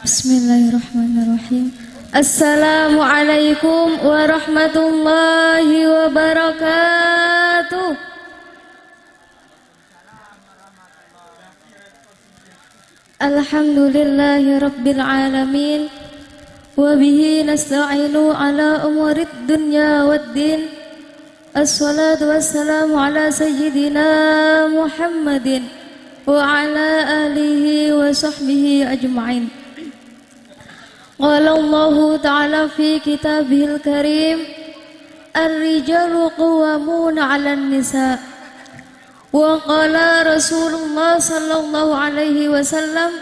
Bismillahirrahmanirrahim. Assalamualaikum warahmatullahi wabarakatuh. Alhamdulillahi rabbil alamin. Wabihi nasta'inu ala umurid dunya waddin. Assalatu wassalamu ala sayyidina Muhammadin wa ala alihi wa sahbihi ajma'in. Qala Allahu ta'ala fi kitabihil karim, ar-rijalu qawwamuna 'alan nisa. Wa qala Rasulullah sallallahu alaihi wasallam,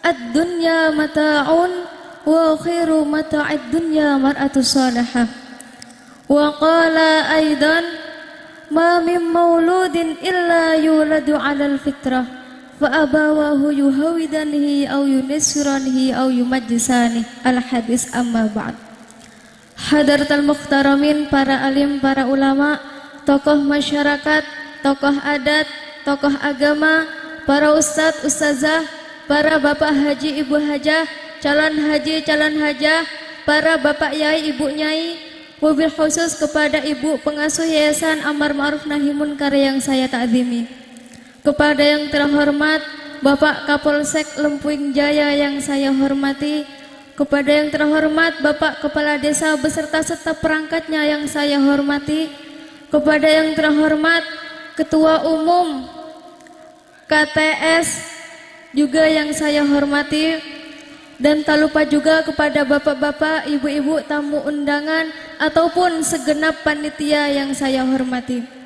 ad-dunya mata'un wa khairu mata'id dunya mar'atus salihah. Wa qala aidan, ma min mauludin illa yuladu 'alal fitrah fa abawahu yuhawidanihi aw yunisranihi aw yumajjisani. Al-hadis. Amma ba'd. Hadratal muhtaramin, para alim, para ulama, tokoh masyarakat, tokoh adat, tokoh agama, para ustadz, ustazah, para bapak haji, ibu hajah, calon haji, calon hajah, para bapak yai, ibu nyai, wabil khusus kepada ibu pengasuh Yayasan Amar Ma'ruf Nahi Munkar yang saya ta'zimi. Kepada yang terhormat Bapak Kapolsek Lempuing Jaya yang saya hormati, kepada yang terhormat Bapak Kepala Desa beserta staf perangkatnya yang saya hormati, kepada yang terhormat Ketua Umum KTS juga yang saya hormati, dan tak lupa juga kepada bapak-bapak, ibu-ibu, tamu undangan ataupun segenap panitia yang saya hormati.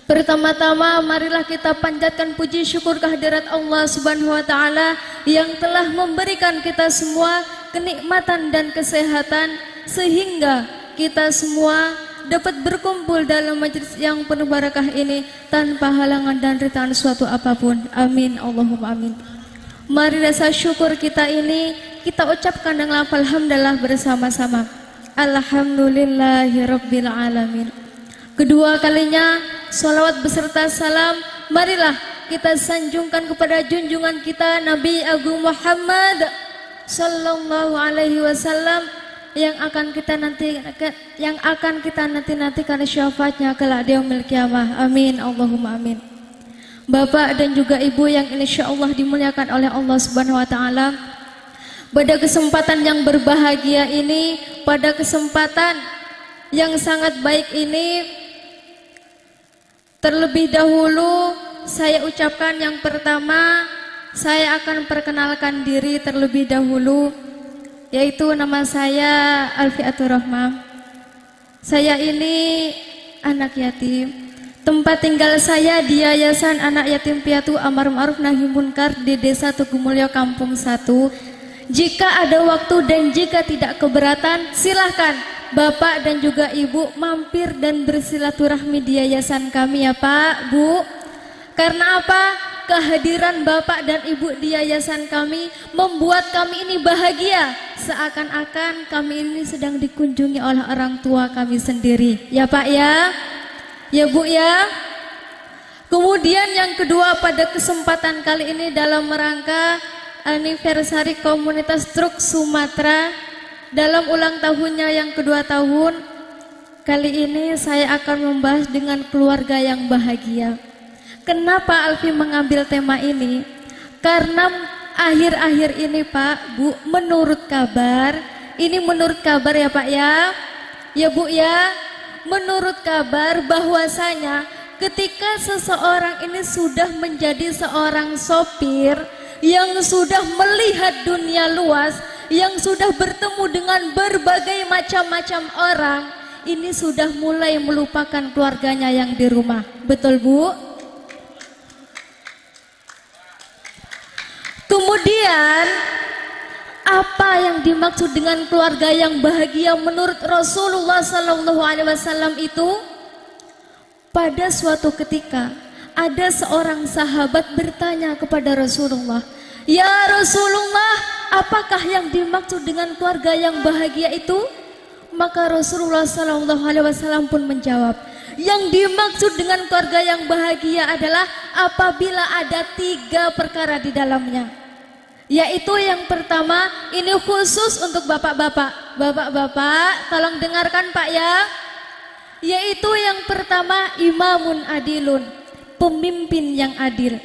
Pertama-tama marilah kita panjatkan puji syukur kehadirat Allah Subhanahu wa taala yang telah memberikan kita semua kenikmatan dan kesehatan sehingga kita semua dapat berkumpul dalam majelis yang penuh barakah ini tanpa halangan dan rintangan suatu apapun. Amin Allahumma amin. Mari rasa syukur kita ini kita ucapkan dengan alhamdulillah bersama-sama. Alhamdulillahirabbil alamin. Kedua kalinya salawat beserta salam marilah kita sanjungkan kepada junjungan kita Nabi Agung Muhammad sallallahu alaihi wasallam yang akan kita nanti-nantikan syafaatnya kelak di yaumil qiyamah. Amin Allahumma amin. Bapak dan juga ibu yang insyaallah dimuliakan oleh Allah Subhanahu wa taala, pada kesempatan yang berbahagia ini, pada kesempatan yang sangat baik ini, terlebih dahulu saya ucapkan yang pertama, saya akan perkenalkan diri terlebih dahulu, yaitu nama saya Alfiatur Rahmah. Saya ini anak yatim. Tempat tinggal saya di Yayasan Anak Yatim Piatu Amar Ma'ruf Nahi Munkar di Desa Tugumulyo Kampung 1. Jika ada waktu dan jika tidak keberatan, silahkan Bapak dan juga Ibu mampir dan bersilaturahmi di yayasan kami ya Pak, Bu. Karena apa? Kehadiran Bapak dan Ibu di yayasan kami membuat kami ini bahagia, seakan-akan kami ini sedang dikunjungi oleh orang tua kami sendiri. Ya Pak ya? Ya Bu ya? Kemudian yang kedua, pada kesempatan kali ini dalam rangka anniversary komunitas truk Sumatera dalam ulang tahunnya yang kedua tahun, kali ini saya akan membahas dengan keluarga yang bahagia. Kenapa Alfi mengambil tema ini? Karena akhir-akhir ini Pak, Bu, menurut kabar ya Pak ya, ya Bu ya, menurut kabar bahwasanya ketika seseorang ini sudah menjadi seorang sopir yang sudah melihat dunia luas, yang sudah bertemu dengan berbagai macam-macam orang, ini sudah mulai melupakan keluarganya yang di rumah. Betul Bu? Kemudian apa yang dimaksud dengan keluarga yang bahagia menurut Rasulullah SAW itu? Pada suatu ketika ada seorang sahabat bertanya kepada Rasulullah, "Ya Rasulullah, apakah yang dimaksud dengan keluarga yang bahagia itu?" Maka Rasulullah SAW pun menjawab, yang dimaksud dengan keluarga yang bahagia adalah apabila ada 3 perkara di dalamnya. Yaitu yang pertama, ini khusus untuk bapak-bapak. Bapak-bapak, tolong dengarkan Pak ya. Yaitu yang pertama, imamun adilun, pemimpin yang adil.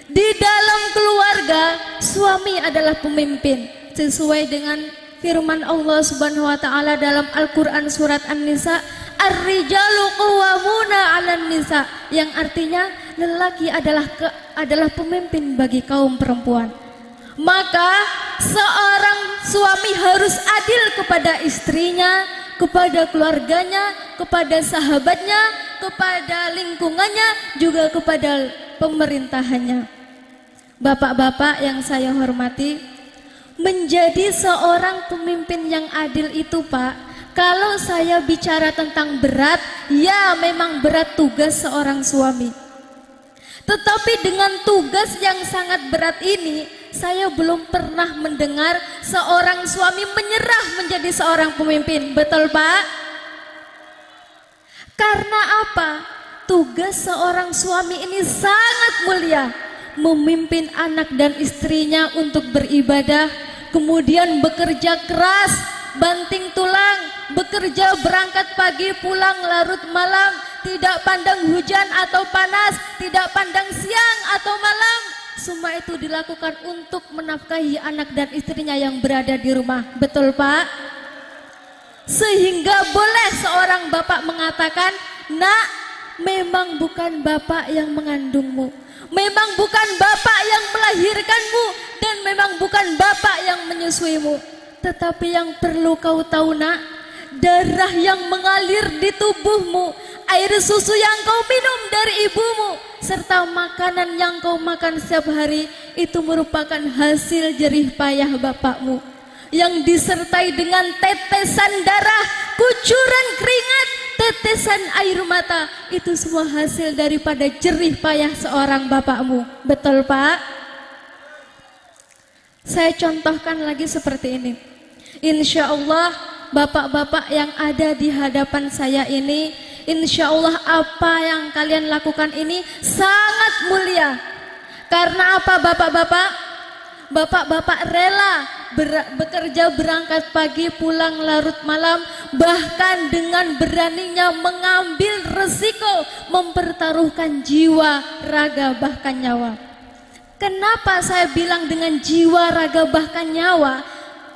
Di dalam keluarga, suami adalah pemimpin sesuai dengan firman Allah Subhanahu wa taala dalam Al-Qur'an surat An-Nisa, Ar-rijalu qawwamuna 'alan nisa, yang artinya lelaki adalah pemimpin bagi kaum perempuan. Maka seorang suami harus adil kepada istrinya, kepada keluarganya, kepada sahabatnya, kepada lingkungannya, juga kepada pemerintahannya. Bapak-bapak yang saya hormati, menjadi seorang pemimpin yang adil itu Pak, kalau saya bicara tentang berat, ya memang berat tugas seorang suami. Tetapi dengan tugas yang sangat berat ini, saya belum pernah mendengar seorang suami menyerah menjadi seorang pemimpin. Betul Pak? Karena apa? Tugas seorang suami ini sangat mulia. Memimpin anak dan istrinya untuk beribadah, kemudian bekerja keras, banting tulang, bekerja berangkat pagi, pulang larut malam, tidak pandang hujan atau panas, tidak pandang siang atau malam. Semua itu dilakukan untuk menafkahi anak dan istrinya yang berada di rumah. Betul Pak? Sehingga boleh seorang bapak mengatakan, nak, memang bukan bapak yang mengandungmu, memang bukan bapak yang melahirkanmu, dan memang bukan bapak yang menyusuimu. Tetapi yang perlu kau tahu nak, darah yang mengalir di tubuhmu, air susu yang kau minum dari ibumu, serta makanan yang kau makan setiap hari, itu merupakan hasil jerih payah bapakmu, yang disertai dengan tetesan darah, kucuran keringat, tetesan air mata. Itu semua hasil daripada jerih payah seorang bapakmu. Betul Pak? Saya contohkan lagi seperti ini. Insya Allah bapak-bapak yang ada di hadapan saya ini, insya Allah apa yang kalian lakukan ini sangat mulia. Karena apa bapak-bapak? Bapak-bapak rela bekerja berangkat pagi, pulang larut malam, bahkan dengan beraninya mengambil resiko, mempertaruhkan jiwa, raga, bahkan nyawa. Kenapa saya bilang dengan jiwa, raga, bahkan nyawa?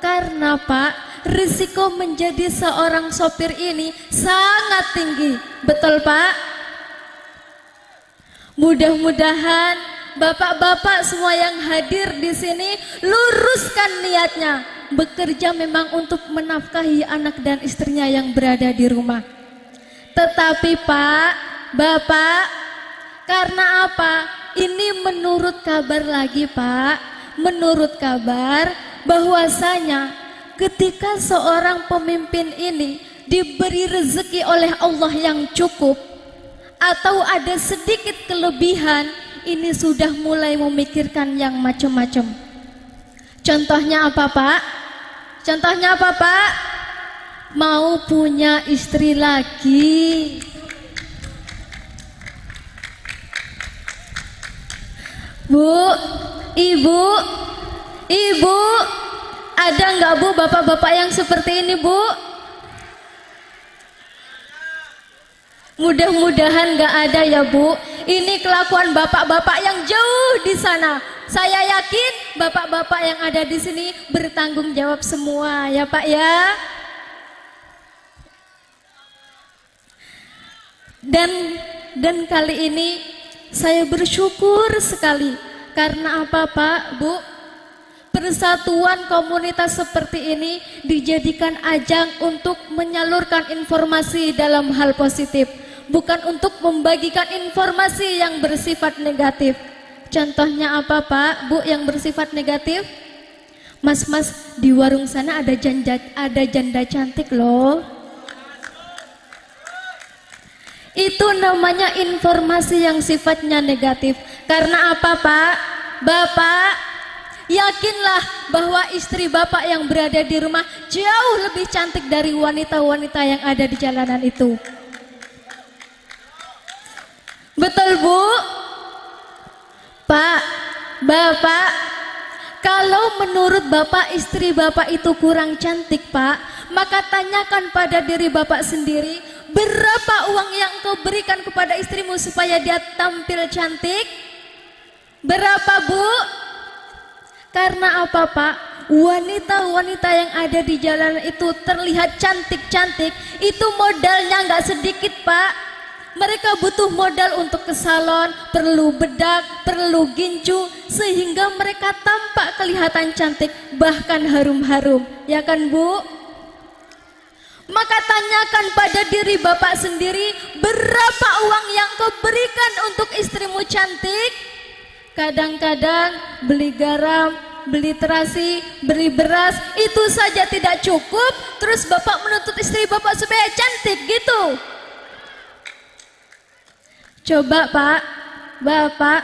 Karena Pak, risiko menjadi seorang sopir ini sangat tinggi. Betul Pak? Mudah-mudahan bapak-bapak semua yang hadir di sini luruskan niatnya, bekerja memang untuk menafkahi anak dan istrinya yang berada di rumah. Tetapi Pak, Bapak, karena apa? Ini menurut kabar lagi Pak, menurut kabar bahwasanya ketika seorang pemimpin ini diberi rezeki oleh Allah yang cukup atau ada sedikit kelebihan, ini sudah mulai memikirkan yang macam-macam. Contohnya apa Pak? Contohnya apa Pak? Mau punya istri lagi. Bu, ibu, ibu, ada nggak Bu bapak-bapak yang seperti ini Bu? Mudah-mudahan nggak ada ya Bu. Ini kelakuan bapak-bapak yang jauh di sana. Saya yakin bapak-bapak yang ada di sini bertanggung jawab semua ya Pak ya. Dan kali ini saya bersyukur sekali. Karena apa Pak, Bu? Persatuan komunitas seperti ini dijadikan ajang untuk menyalurkan informasi dalam hal positif, bukan untuk membagikan informasi yang bersifat negatif. Contohnya apa Pak, Bu, yang bersifat negatif? Mas-mas di warung sana ada janda cantik loh. Itu namanya informasi yang sifatnya negatif. Karena apa Pak? Bapak, yakinlah bahwa istri Bapak yang berada di rumah jauh lebih cantik dari wanita-wanita yang ada di jalanan itu. Betul Bu? Pak, Bapak, Kalau menurut Bapak istri Bapak itu kurang cantik Pak, maka tanyakan pada diri Bapak sendiri, berapa uang yang kau berikan kepada istrimu supaya dia tampil cantik? Berapa Bu? Karena apa Pak? Wanita-wanita yang ada di jalan itu terlihat cantik-cantik, itu modalnya nggak sedikit Pak. Mereka butuh modal untuk ke salon, perlu bedak, perlu gincu, sehingga mereka tampak kelihatan cantik, bahkan harum-harum. Ya kan Bu? Maka tanyakan pada diri Bapak sendiri, berapa uang yang kau berikan untuk istrimu cantik? Kadang-kadang beli garam, beli terasi, beli beras, itu saja tidak cukup, terus Bapak menuntut istri Bapak supaya cantik gitu. Coba Pak, Bapak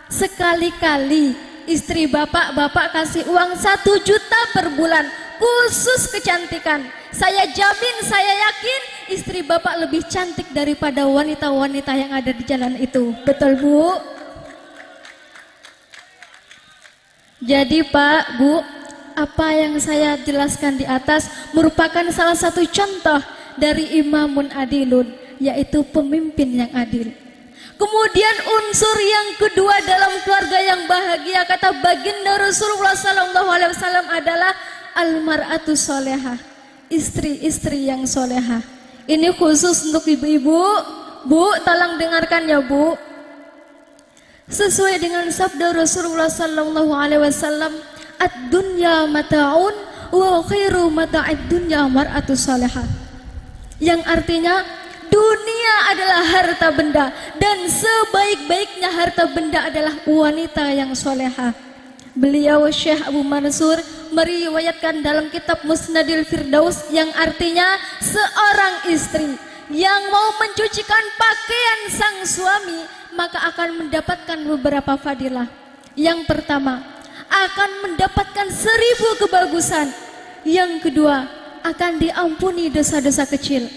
sekali-kali istri Bapak kasih uang 1 juta per bulan khusus kecantikan. Saya jamin, saya yakin istri Bapak lebih cantik daripada wanita-wanita yang ada di jalan itu. Betul Bu? Jadi Pak, Bu, apa yang saya jelaskan di atas merupakan salah satu contoh dari imamun adilun, yaitu pemimpin yang adil. Kemudian unsur yang kedua dalam keluarga yang bahagia, kata baginda Rasulullah SAW adalah almar'atu solehah, istri-istri yang solehah. Ini khusus untuk ibu-ibu. Bu, tolong dengarkan ya Bu. Sesuai dengan sabda Rasulullah SAW, ad-dunya mata'un wa khairu mata'id dunya mar'atu solehah. Yang artinya dunia adalah harta benda dan sebaik-baiknya harta benda adalah wanita yang solehah. Beliau Syekh Abu Mansur meriwayatkan dalam kitab Musnadil Firdaus yang artinya seorang istri yang mau mencucikan pakaian sang suami maka akan mendapatkan beberapa fadilah. Yang pertama, akan mendapatkan 1000 kebagusan. Yang kedua, akan diampuni dosa-dosa kecil.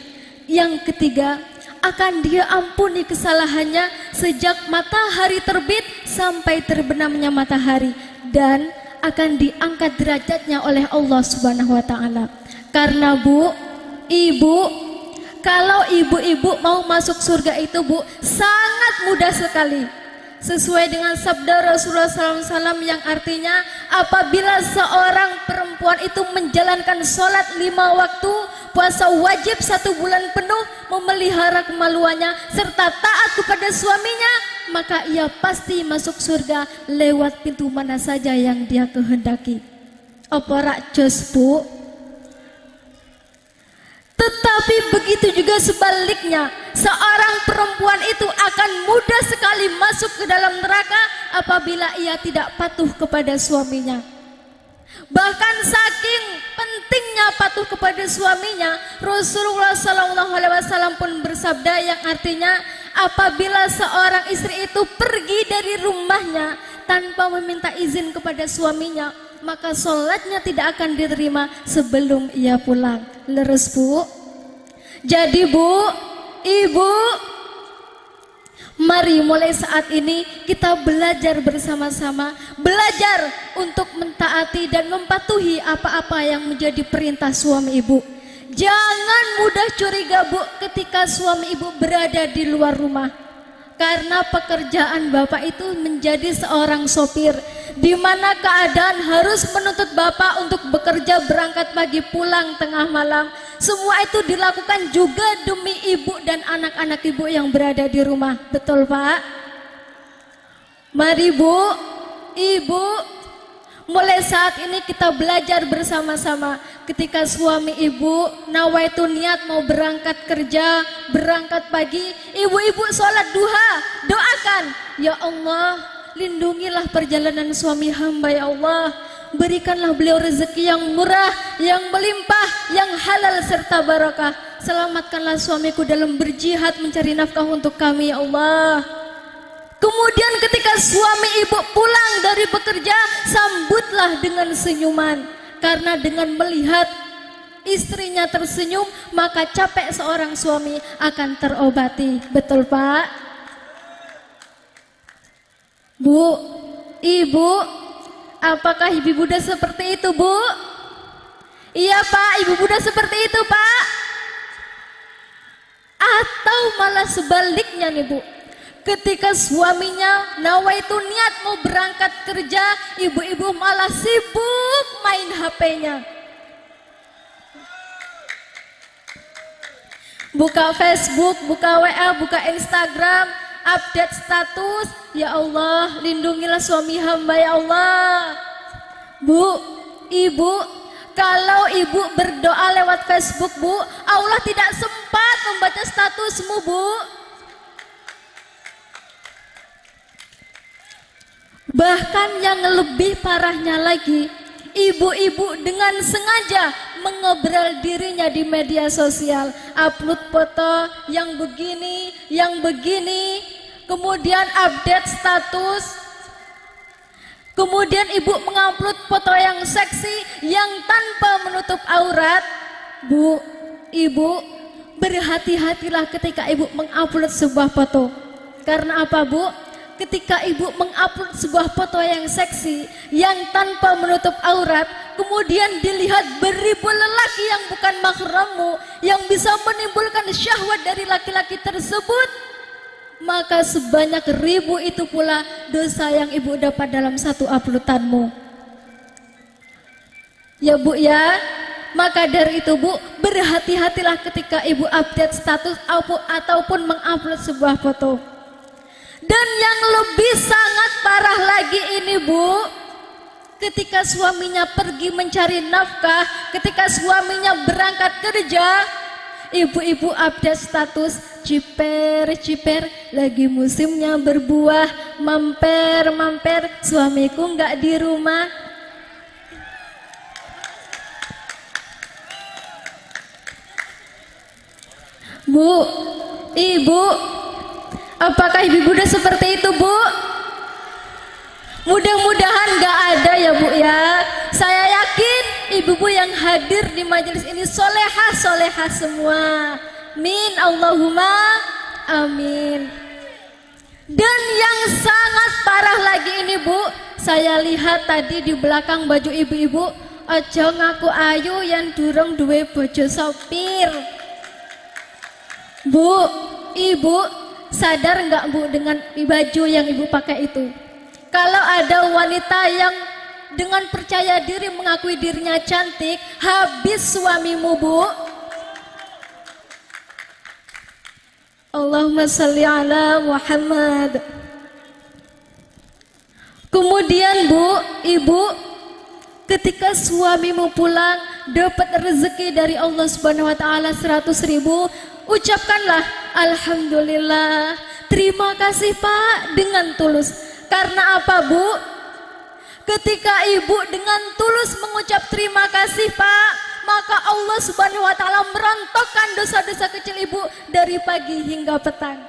Yang ketiga, akan dia ampuni kesalahannya sejak matahari terbit sampai terbenamnya matahari, dan akan diangkat derajatnya oleh Allah Subhanahu wa taala. Karena Bu, Ibu, kalau ibu-ibu mau masuk surga itu Bu, sangat mudah sekali. Sesuai dengan sabda Rasulullah SAW yang artinya apabila seorang perempuan itu menjalankan sholat 5 waktu, puasa wajib 1 bulan penuh, memelihara kemaluannya serta taat kepada suaminya, maka ia pasti masuk surga lewat pintu mana saja yang dia kehendaki. Oporak jos Bu. Tetapi begitu juga sebaliknya, seorang perempuan itu akan mudah sekali masuk ke dalam neraka apabila ia tidak patuh kepada suaminya. Bahkan saking pentingnya patuh kepada suaminya, Rasulullah SAW pun bersabda yang artinya apabila seorang istri itu pergi dari rumahnya tanpa meminta izin kepada suaminya, maka sholatnya tidak akan diterima sebelum ia pulang. Leres Bu. Jadi Bu, Ibu, mari mulai saat ini kita belajar bersama-sama, belajar untuk mentaati dan mematuhi apa-apa yang menjadi perintah suami ibu. Jangan mudah curiga Bu ketika suami ibu berada di luar rumah. Karena pekerjaan Bapak itu menjadi seorang sopir, di mana keadaan harus menuntut Bapak untuk bekerja berangkat pagi pulang tengah malam. Semua itu dilakukan juga demi ibu dan anak-anak ibu yang berada di rumah. Betul Pak? Mari Bu, Ibu, mulai saat ini kita belajar bersama-sama. Ketika suami ibu nawaitu niat mau berangkat kerja, berangkat pagi, ibu-ibu sholat duha, doakan, ya Allah, lindungilah perjalanan suami hamba ya Allah. Berikanlah beliau rezeki yang murah, yang melimpah, yang halal serta barakah. Selamatkanlah suamiku dalam berjihad mencari nafkah untuk kami ya Allah. Kemudian ketika suami ibu pulang dari bekerja, sambutlah dengan senyuman. Karena dengan melihat istrinya tersenyum, maka capek seorang suami akan terobati. Betul Pak? Bu, Ibu, Apakah ibu Bunda seperti itu, Bu? Iya, Pak, ibu Bunda seperti itu, Pak. Atau malah sebaliknya nih, Bu. Ketika suaminya nawaitu niat mau berangkat kerja, ibu-ibu malah sibuk main HP-nya. Buka Facebook, buka WA, buka Instagram, update status. Ya Allah, lindungilah suami hamba ya Allah. Bu, ibu, kalau ibu berdoa lewat Facebook, Bu, Allah tidak sempat membaca statusmu, Bu. Bahkan yang lebih parahnya lagi, ibu-ibu dengan sengaja mengobrol dirinya di media sosial, upload foto yang begini, kemudian update status, kemudian ibu mengupload foto yang seksi yang tanpa menutup aurat. Bu, ibu, berhati-hatilah ketika ibu mengupload sebuah foto. Karena apa, Bu? Ketika ibu mengupload sebuah foto yang seksi yang tanpa menutup aurat, kemudian dilihat beribu lelaki yang bukan mahrammu, yang bisa menimbulkan syahwat dari laki-laki tersebut, maka sebanyak 1000 itu pula dosa yang ibu dapat dalam satu uploadanmu. Ya, Bu, ya. Maka dari itu, Bu, berhati-hatilah ketika ibu update status ataupun mengupload sebuah foto. Dan yang lebih sangat parah lagi ini, Bu, ketika suaminya pergi mencari nafkah, ketika suaminya berangkat kerja, ibu-ibu update status, ciper, lagi musimnya berbuah, mamper, suamiku nggak di rumah. Bu, ibu, apakah ibu Bunda seperti itu, Bu? Mudah-mudahan gak ada ya, Bu, ya. Saya yakin ibu-ibu yang hadir di majelis ini solehah semua. Amin, Allahumma amin. Dan yang sangat parah lagi ini, Bu, saya lihat tadi di belakang baju ibu-ibu, aja ngaku ayu yang durung duwe bojo sopir. Bu, ibu, sadar nggak, Bu, dengan baju yang ibu pakai itu? Kalau ada wanita yang dengan percaya diri mengakui dirinya cantik, habis suamimu, Bu. Allahumma sholli ala Muhammad. Kemudian, Bu, ibu, ketika suamimu pulang dapat rezeki dari Allah Subhanahu wa taala 100.000, ucapkanlah alhamdulillah, terima kasih Pak, dengan tulus. Karena apa, Bu? Ketika ibu dengan tulus mengucap terima kasih Pak, maka Allah Subhanahu wa taala merontokkan dosa-dosa kecil ibu dari pagi hingga petang.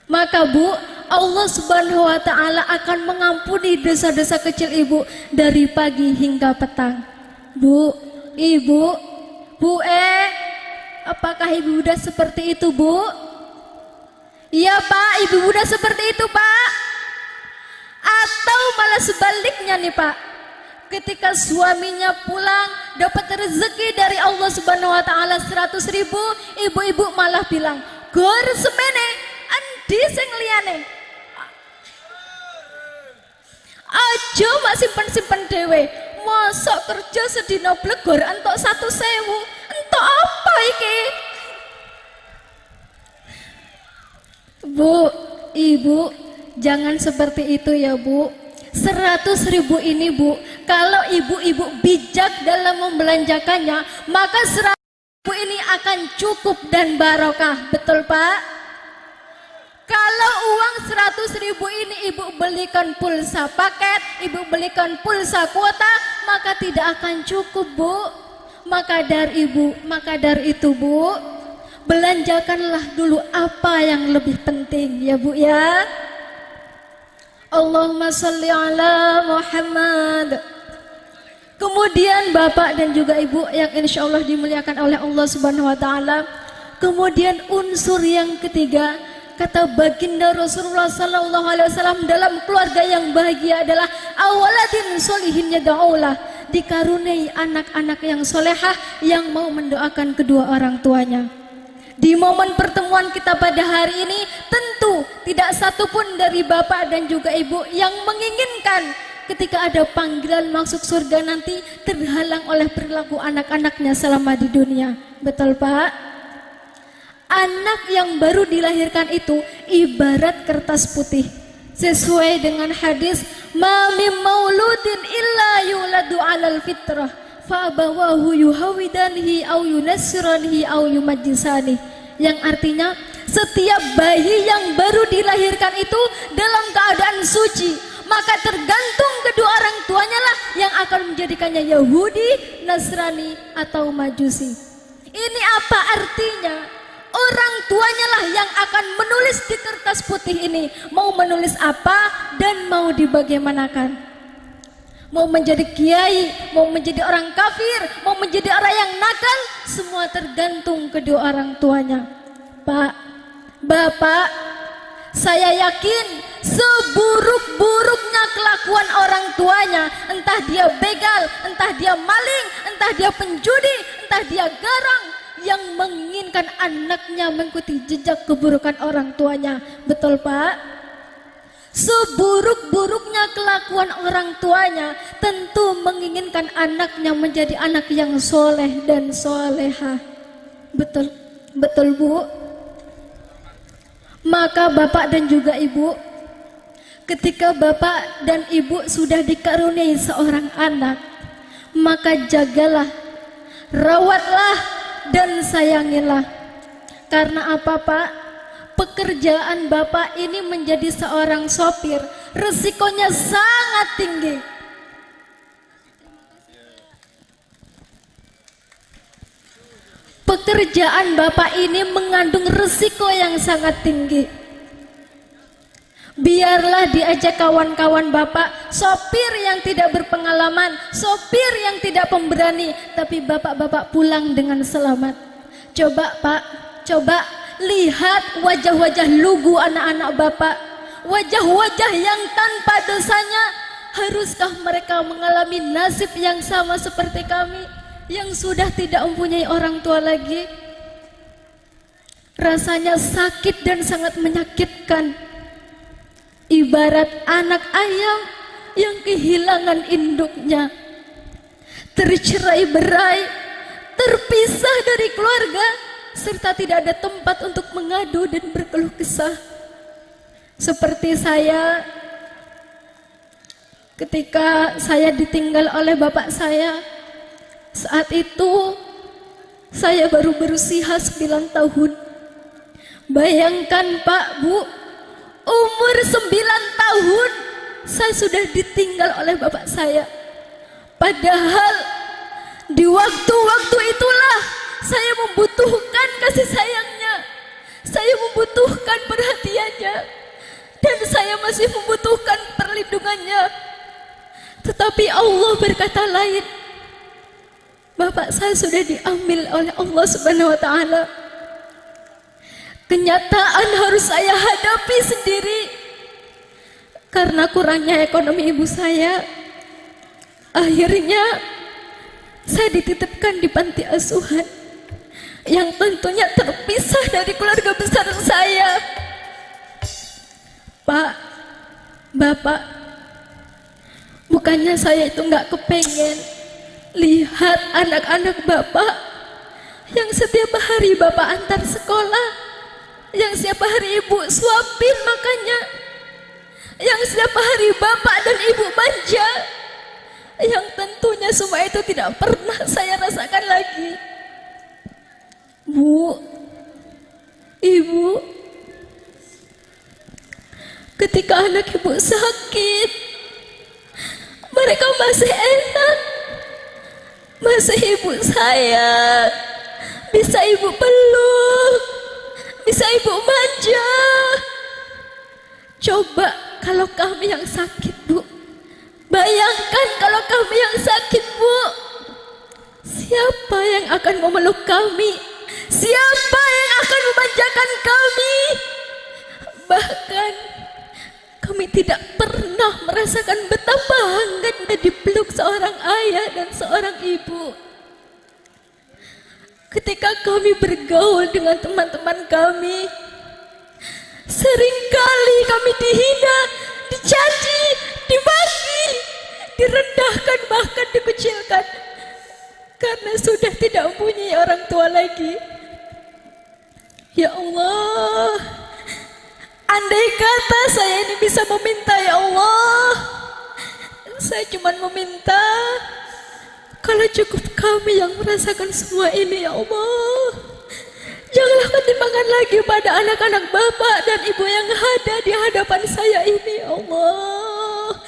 Maka, Bu, Allah Subhanahu wa taala akan mengampuni dosa-dosa kecil ibu dari pagi hingga petang. Bu, ibu, Bu, apakah ibu Bunda seperti itu, Bu? Iya, Pak, ibu Bunda seperti itu, Pak. Atau malah sebaliknya nih, Pak. Ketika suaminya pulang dapat rezeki dari Allah Subhanahu wa taala 100.000, ibu-ibu malah bilang, "Gor semene, endi sing liyane?" Aja mak simpen-simpen dhewe. Mosok kerja sedina blegor entuk 100.000. Entuk apa iki? Bu, ibu, jangan seperti itu ya, Bu. 100.000 ini, Bu, kalau ibu-ibu bijak dalam membelanjakannya, maka 100.000 ini akan cukup dan barokah. Betul, Pak? Kalau uang 100.000 ini ibu belikan pulsa paket, ibu belikan pulsa kuota, maka tidak akan cukup, Bu. Maka dari itu, Bu, belanjakanlah dulu apa yang lebih penting ya, Bu, ya. Allahumma sholli ala Muhammad. Kemudian Bapak dan juga Ibu yang insya Allah dimuliakan oleh Allah Subhanahu wa taala. Kemudian unsur yang ketiga, Kata baginda Rasulullah sallallahu alaihi wasallam, dalam keluarga yang bahagia adalah awaladin solihin yad'ulah, dikaruniai anak-anak yang solehah yang mau mendoakan kedua orang tuanya. Di momen pertemuan kita pada hari ini, tentu tidak satupun dari bapak dan juga ibu yang menginginkan ketika ada panggilan masuk surga nanti terhalang oleh perilaku anak-anaknya selama di dunia. Betul Pak? Anak yang baru dilahirkan itu ibarat kertas putih. Sesuai dengan hadis, ma mim mauludin illa yuladu 'alal fitrah fa abawahu yuhawidanihi au yunassiranihi au yumajjisani. Yang artinya setiap bayi yang baru dilahirkan itu dalam keadaan suci, maka tergantung kedua orang tuanya lah yang akan menjadikannya Yahudi, Nasrani atau Majusi. Ini apa artinya? Orang tuanya lah yang akan menulis di kertas putih ini mau menulis apa dan mau dibagaimanakan. Mau menjadi kiai, mau menjadi orang kafir, mau menjadi orang yang nakal, semua tergantung kedua orang tuanya. Pak, Bapak, saya yakin seburuk-buruknya kelakuan orang tuanya, entah dia begal, entah dia maling, entah dia penjudi, entah dia garang, yang menginginkan anaknya mengikuti jejak keburukan orang tuanya. Betul Pak? Seburuk-buruknya kelakuan orang tuanya tentu menginginkan anaknya menjadi anak yang soleh dan soleha. Betul, betul Bu? Maka bapak dan juga ibu, ketika bapak dan ibu sudah dikaruniai seorang anak, maka jagalah, rawatlah, dan sayangilah. Karena apa Pak? Pekerjaan bapak ini menjadi seorang sopir, resikonya sangat tinggi. Pekerjaan bapak ini mengandung resiko yang sangat tinggi. Biarlah diajak kawan-kawan bapak, sopir yang tidak berpengalaman, sopir yang tidak pemberani, tapi bapak-bapak pulang dengan selamat. Coba Pak, coba lihat wajah-wajah lugu anak-anak bapak, wajah-wajah yang tanpa dosanya. Haruskah mereka mengalami nasib yang sama seperti kami yang sudah tidak mempunyai orang tua lagi? Rasanya sakit dan sangat menyakitkan. Ibarat anak ayam yang kehilangan induknya, tercerai-berai, terpisah dari keluarga, serta tidak ada tempat untuk mengadu dan berkeluh kesah. Seperti saya, ketika saya ditinggal oleh bapak saya, saat itu saya baru berusia 9 tahun. Bayangkan Pak, Bu, umur 9 tahun saya sudah ditinggal oleh bapak saya. Padahal di waktu-waktu itulah saya membutuhkan kasih sayangnya, saya membutuhkan perhatiannya, dan saya masih membutuhkan perlindungannya. Tetapi Allah berkata lain. Bapak saya sudah diambil oleh Allah Subhanahu wa Ta'ala. Kenyataan harus saya hadapi sendiri karena kurangnya ekonomi ibu saya. Akhirnya saya dititipkan di panti asuhan yang tentunya terpisah dari keluarga besar saya. Pak, Bapak, bukannya saya itu nggak kepengen lihat anak-anak Bapak yang setiap hari Bapak antar sekolah, yang setiap hari ibu suapin makannya, yang setiap hari bapak dan ibu manja, yang tentunya semua itu tidak pernah saya rasakan lagi. Bu, ibu, ketika anak ibu sakit, mereka masih enak, masih ibu sayang, bisa ibu peluk, bisa ibu manja. Coba kalau kami yang sakit, Bu, bayangkan kalau kami yang sakit, Bu, siapa yang akan memeluk kami? Siapa yang akan memanjakan kami? Bahkan kami tidak pernah merasakan betapa hangatnya dipeluk seorang ayah dan seorang ibu. Ketika kami bergaul dengan teman-teman kami, seringkali kami dihina, dicaci, dimaki, direndahkan, bahkan dikucilkan karena sudah tidak mempunyai orang tua lagi. Ya Allah, andai kata saya ini bisa meminta, ya Allah, saya cuma meminta kalau cukup kami yang merasakan semua ini, ya Allah. Janganlah ketimbangkan lagi pada anak-anak bapak dan ibu yang ada di hadapan saya ini, ya Allah.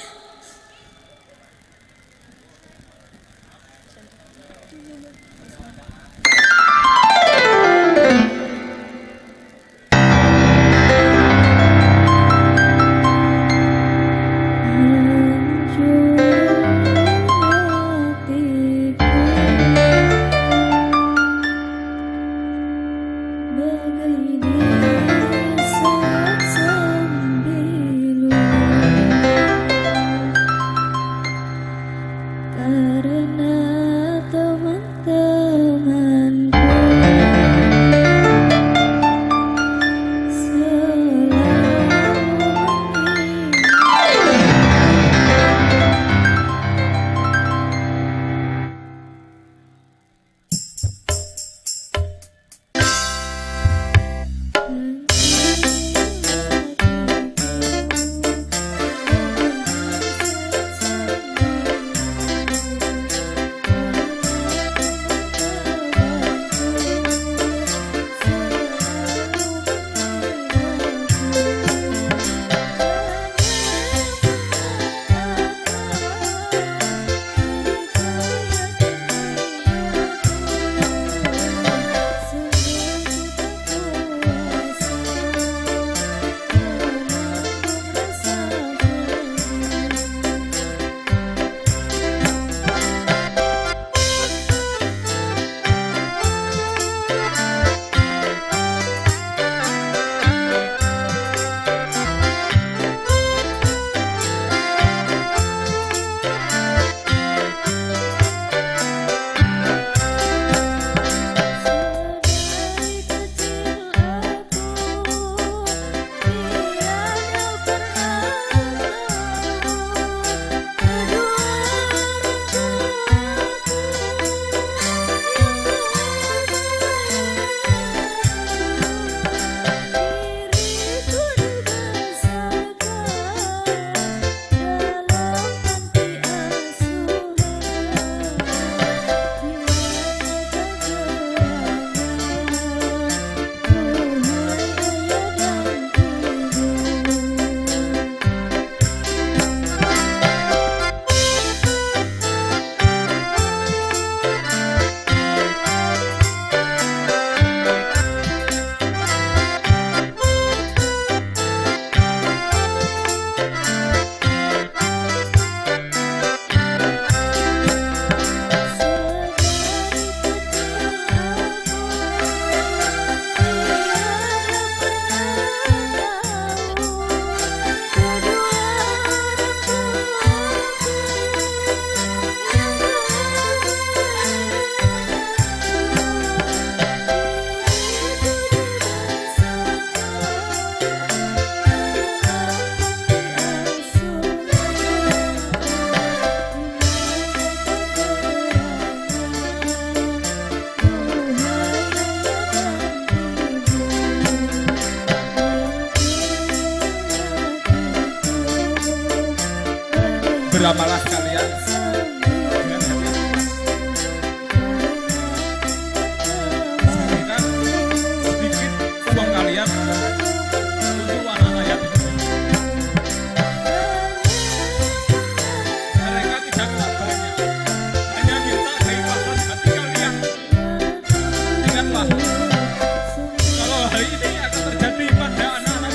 Beramalah kalian dengan sisihkan sedikit uang kalian untuk anak yatim. Mereka tidak minta banyak, hanya minta keikhlasan hati kalian. Ingatlah, kalau hal ini akan terjadi pada anak-anak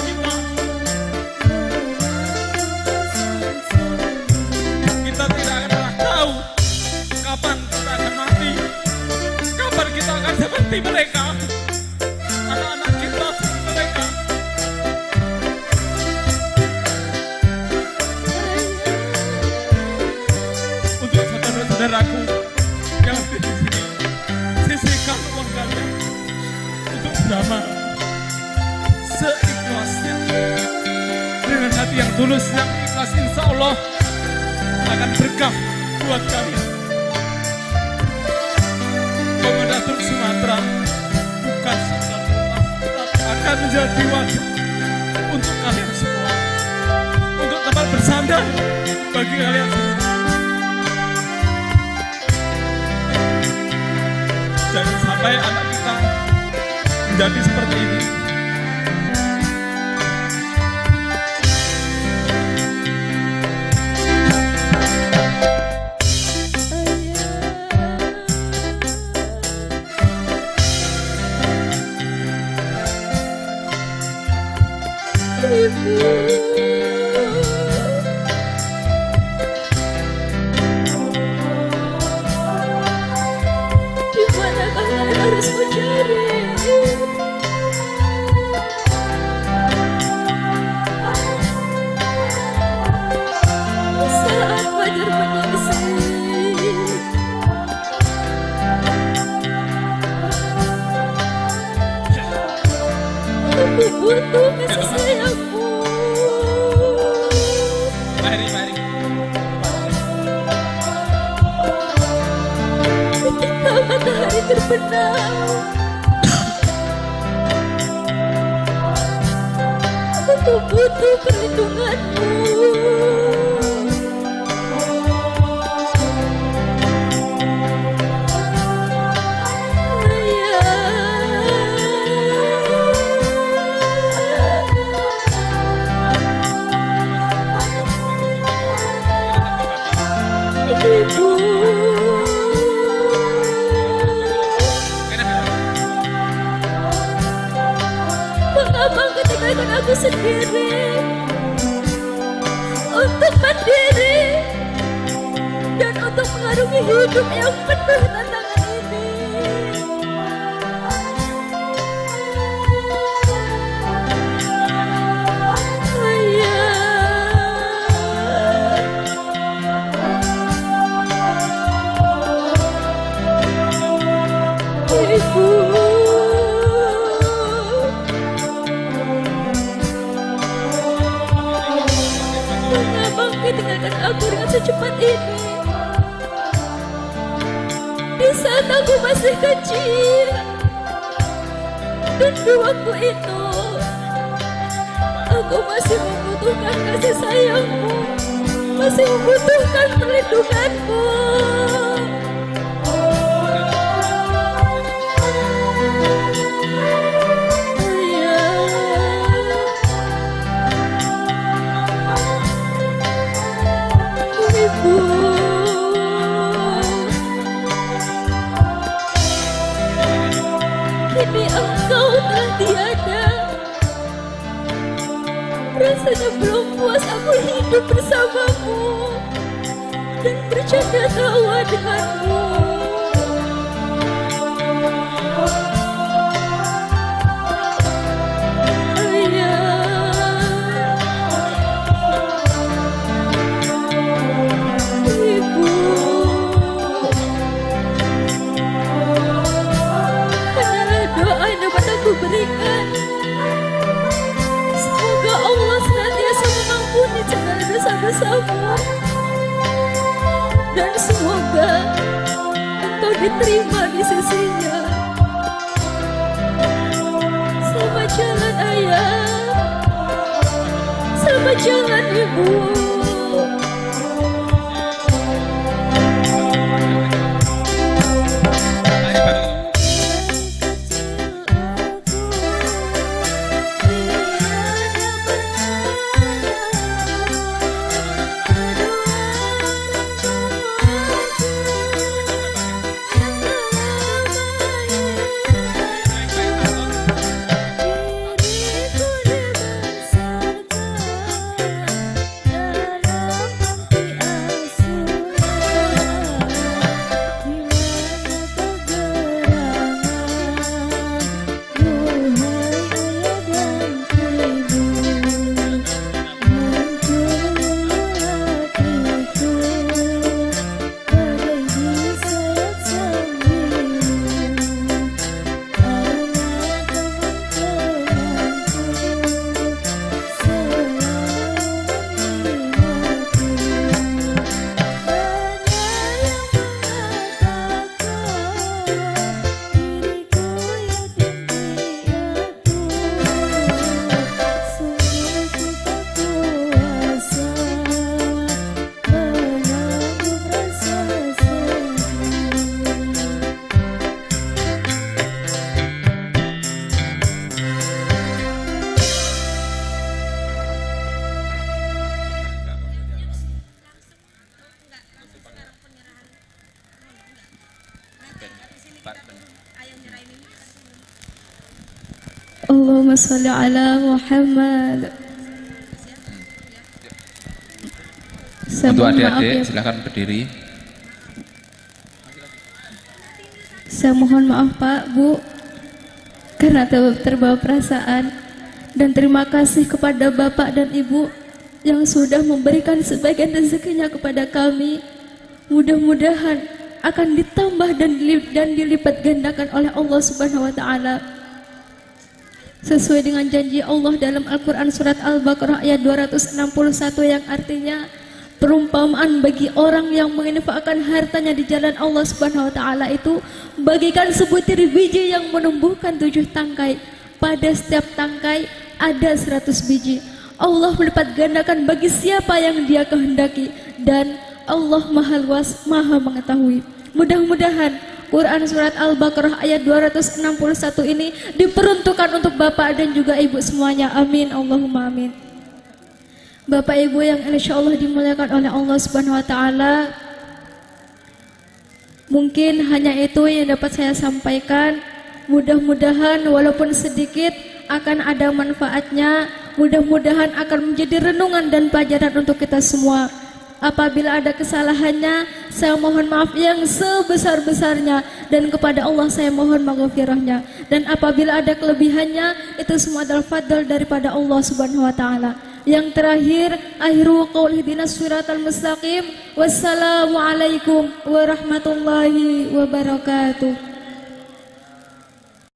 kita bersama seikhlasnya dengan hati yang tulus yang ikhlas, insya Allah akan berkah buat kalian. Komentator Sumatera bukan sekedar tetapi akan menjadi wadah untuk kalian semua, untuk tempat bersandar bagi kalian semua. Jangan sampai anak kita menjadi seperti ini. Dimana kalian harus mencari saat fajar menyingsing? Aku butuh kasih sayangmu. Mari. Ketika matahari terbenam, aku butuh perlindunganmu. Ibu, mengapa kau tinggalkan aku sendiri untuk mandiri dan untuk mengarungi hidup yang penuh tantangan ini? Ibu, mengapa kau tinggalkan aku dengan secepat ini? Di saat aku masih kecil dan di waktu itu aku masih membutuhkan kasih sayangmu, masih membutuhkan perlindunganmu. Kini engkau telah tiada, rasanya belum puas aku hidup bersamamu dan bercanda tawa denganmu. Berikan, semoga Allah senantiasa mengampuni segala dosa-dosamu dan semoga engkau diterima di sisinya. Selamat jalan ayah, selamat jalan ibu. Allahumma sholli ala Muhammad. Untuk adik-adik silakan berdiri. Saya mohon maaf Pak, Bu, karena terbawa perasaan, dan terima kasih kepada Bapak dan Ibu yang sudah memberikan sebagian rezekinya kepada kami. Mudah-mudahan akan ditambah dan dilipat gandakan oleh Allah Subhanahu wa taala. Sesuai dengan janji Allah dalam Al-Qur'an surat Al-Baqarah ayat 261 yang artinya, perumpamaan bagi orang yang menginfakkan hartanya di jalan Allah Subhanahu wa taala itu bagikan sebutir biji yang menumbuhkan 7 tangkai. Pada setiap tangkai ada 100 biji. Allah melipat gandakan bagi siapa yang Dia kehendaki, dan Allah Maha Luas, Maha mengetahui. Mudah-mudahan Quran surat Al-Baqarah ayat 261 ini diperuntukkan untuk Bapak dan juga Ibu semuanya. Amin, Allahumma amin. Bapak Ibu yang insya Allah dimuliakan oleh Allah Subhanahu wa taala, mungkin hanya itu yang dapat saya sampaikan. Mudah-mudahan walaupun sedikit akan ada manfaatnya. Mudah-mudahan akan menjadi renungan dan pelajaran untuk kita semua. Apabila ada kesalahannya, saya mohon maaf yang sebesar-besarnya, dan kepada Allah saya mohon maghfirahnya. Dan apabila ada kelebihannya, itu semua adalah fadl daripada Allah Subhanahu wa taala. Yang terakhir, akhiru qauli ihdinas siratal mustaqim. Wassalamualaikum warahmatullahi wabarakatuh.